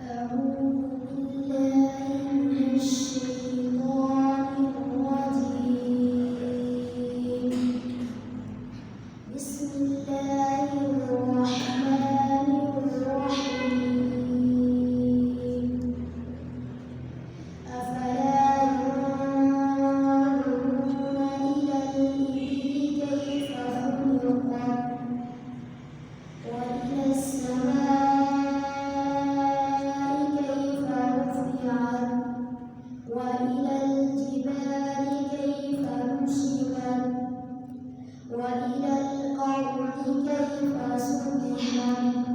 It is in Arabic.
أعوذ بالله من الشيطان الرجيم. بسم الله الرحمن الرحيم. أفلا ينظرون إلى الإبل كيف خلقت وإلى السماء كيف رفعت وإلى الجبال كيف نصبت وإلى الأرض كيف سطحت